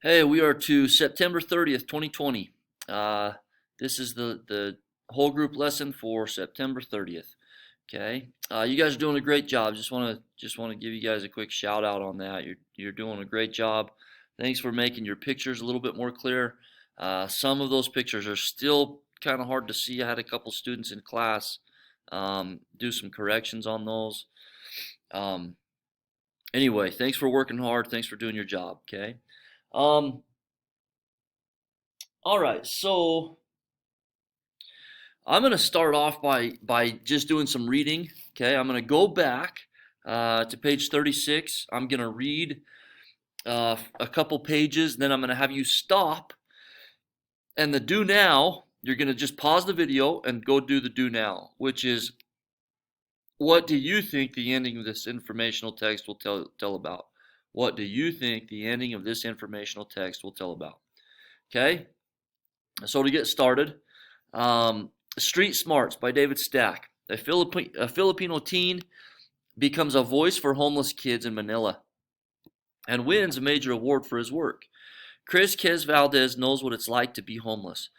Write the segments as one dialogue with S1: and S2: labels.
S1: Hey, we are to September 30th, 2020. This is the whole group lesson for September 30th. Okay. You guys are doing a great job. Just want to give you guys a quick shout out on that. You're doing a great job. Thanks for making your pictures a little bit more clear. Some of those pictures are still kind of hard to see. I had a couple students in class do some corrections on those. Um, anyway, thanks for working hard. Thanks for doing your job. Okay. Um, all right. So I'm going to start off by just doing some reading. Okay, I'm going to go back to page 36. I'm going to read a couple pages, then I'm going to have you stop. And the do now, you're going to just pause the video and go do the do now, which is what do you think the ending of this informational text will tell about? What do you think the ending of this informational text will tell about? Okay, so to get started, Street Smarts by David Stack. A Filipino teen becomes a voice for homeless kids in Manila and wins a major award for his work. Chris Quez Valdez knows what it's like to be homeless.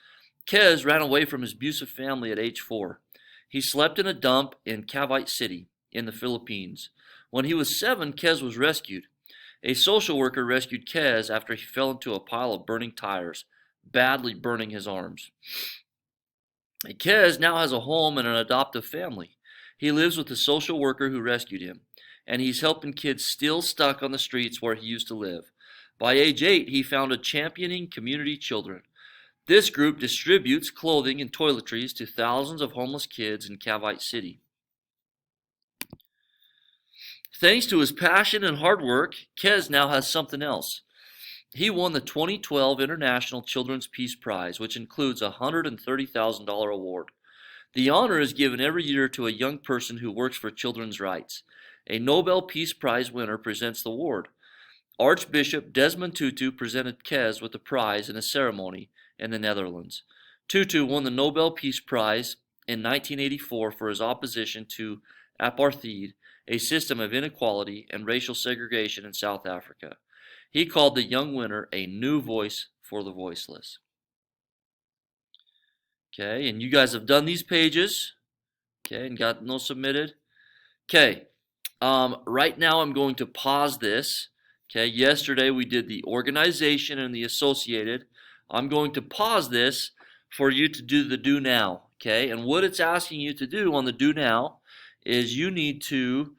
S1: Quez ran away from his abusive family at age 4. He slept in a dump in Cavite City in the Philippines. When he was 7, Quez was rescued. A social worker rescued Quez after he fell into a pile of burning tires, badly burning his arms. Quez now has a home and an adoptive family. He lives with the social worker who rescued him, and he's helping kids still stuck on the streets where he used to live. By age 8, he founded Championing Community Children. This group distributes clothing and toiletries to thousands of homeless kids in Cavite City. Thanks to his passion and hard work, Quez now has something else. He won the 2012 International Children's Peace Prize, which includes a $130,000 award. The honor is given every year to a young person who works for children's rights. A Nobel Peace Prize winner presents the award. Archbishop Desmond Tutu presented Quez with the prize in a ceremony in the Netherlands. Tutu won the Nobel Peace Prize in 1984 for his opposition to apartheid, a system of inequality and racial segregation in South Africa. He called the young winner a new voice for the voiceless. Okay, and you guys have done these pages, okay, and gotten those submitted. Okay, right now I'm going to pause this. Okay, yesterday we did the organization and the associated. I'm going to pause this for you to do the do now. Okay, and what it's asking you to do on the do now is you need to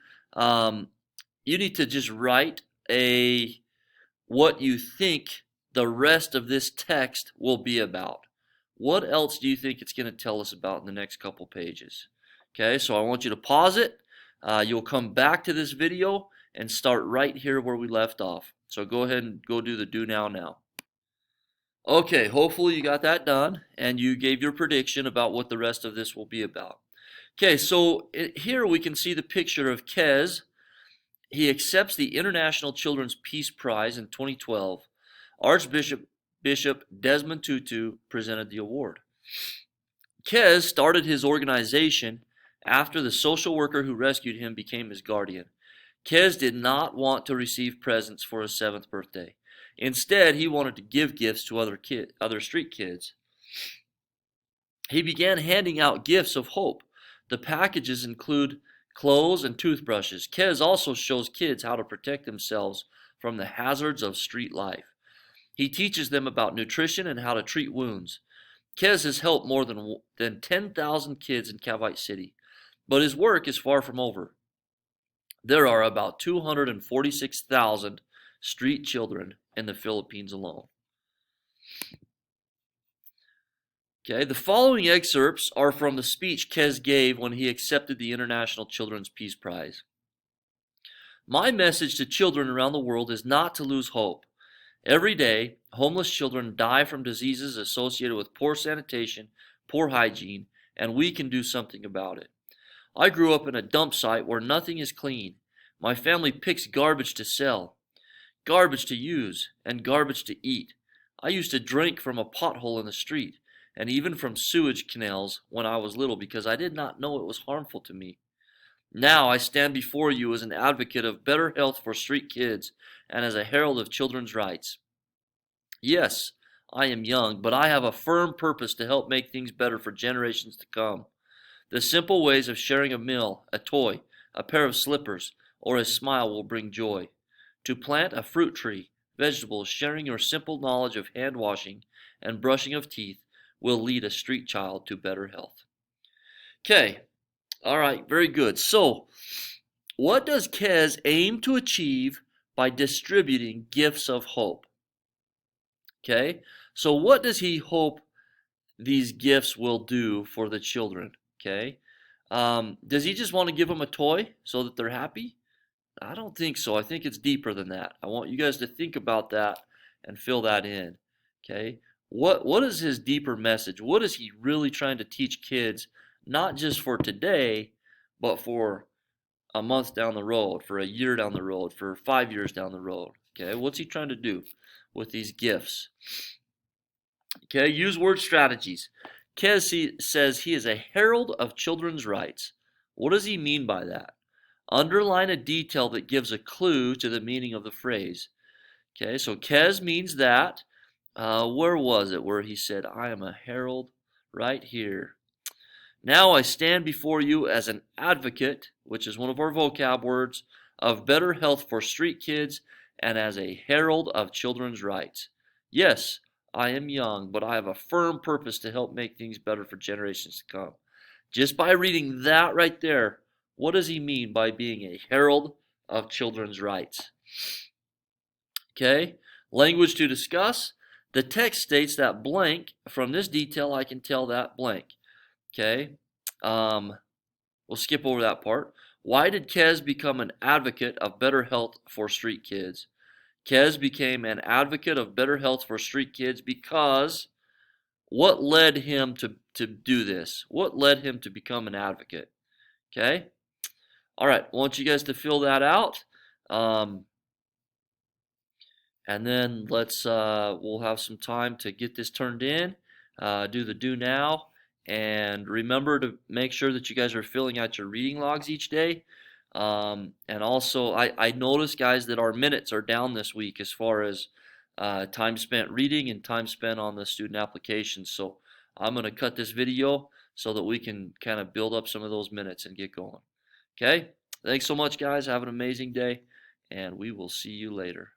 S1: just write what you think the rest of this text will be about. What else do you think it's going to tell us about in the next couple pages? Okay, so I want you to pause it. You'll come back to this video and start right here where we left off. So go ahead and go do the do now. Okay, hopefully you got that done and you gave your prediction about what the rest of this will be about. Okay, so here we can see the picture of Quez. He accepts the International Children's Peace Prize in 2012. Archbishop Desmond Tutu presented the award. Quez started his organization after the social worker who rescued him became his guardian. Quez did not want to receive presents for his 7th birthday. Instead, he wanted to give gifts to other street kids. He began handing out gifts of hope. The packages include clothes and toothbrushes. Quez also shows kids how to protect themselves from the hazards of street life. He teaches them about nutrition and how to treat wounds. Quez has helped more than 10,000 kids in Cavite City, but his work is far from over. There are about 246,000 street children in the Philippines alone. Okay, the following excerpts are from the speech Quez gave when he accepted the International Children's Peace Prize. My message to children around the world is not to lose hope. Every day, homeless children die from diseases associated with poor sanitation, poor hygiene, and we can do something about it. I grew up in a dump site where nothing is clean. My family picks garbage to sell, garbage to use, and garbage to eat. I used to drink from a pothole in the street, and even from sewage canals when I was little because I did not know it was harmful to me. Now I stand before you as an advocate of better health for street kids and as a herald of children's rights. Yes, I am young, but I have a firm purpose to help make things better for generations to come. The simple ways of sharing a meal, a toy, a pair of slippers, or a smile will bring joy. To plant a fruit tree, vegetables, sharing your simple knowledge of hand washing and brushing of teeth will lead a street child to better health. Okay, all right, very good. So, what does Kez aim to achieve by distributing gifts of hope? Okay, so what does he hope these gifts will do for the children? Okay, does he just want to give them a toy so that they're happy? I don't think so. I think it's deeper than that. I want you guys to think about that and fill that in. Okay, what is his deeper message? What is he really trying to teach kids, not just for today, but for a month down the road, for a year down the road, for 5 years down the road? Okay, what's he trying to do with these gifts? Okay, use word strategies. Kez says he is a herald of children's rights. What does he mean by that? Underline a detail that gives a clue to the meaning of the phrase. Okay, so Kez means that. Where was it where he said, I am a herald? Right here. Now I stand before you as an advocate, which is one of our vocab words, of better health for street kids and as a herald of children's rights. Yes, I am young, but I have a firm purpose to help make things better for generations to come. Just by reading that right there, what does he mean by being a herald of children's rights? Okay, language to discuss. The text states that blank, from this detail I can tell that blank. Okay, we'll skip over that part. Why did Kez become an advocate of better health for street kids? Kez became an advocate of better health for street kids because what led him to do this? What led him to become an advocate? Okay? All right, I want you guys to fill that out. And then we'll have some time to get this turned in, do the do now, and remember to make sure that you guys are filling out your reading logs each day. And also, I noticed, guys, that our minutes are down this week as far as time spent reading and time spent on the student applications. So I'm going to cut this video so that we can kind of build up some of those minutes and get going. Okay? Thanks so much, guys. Have an amazing day, and we will see you later.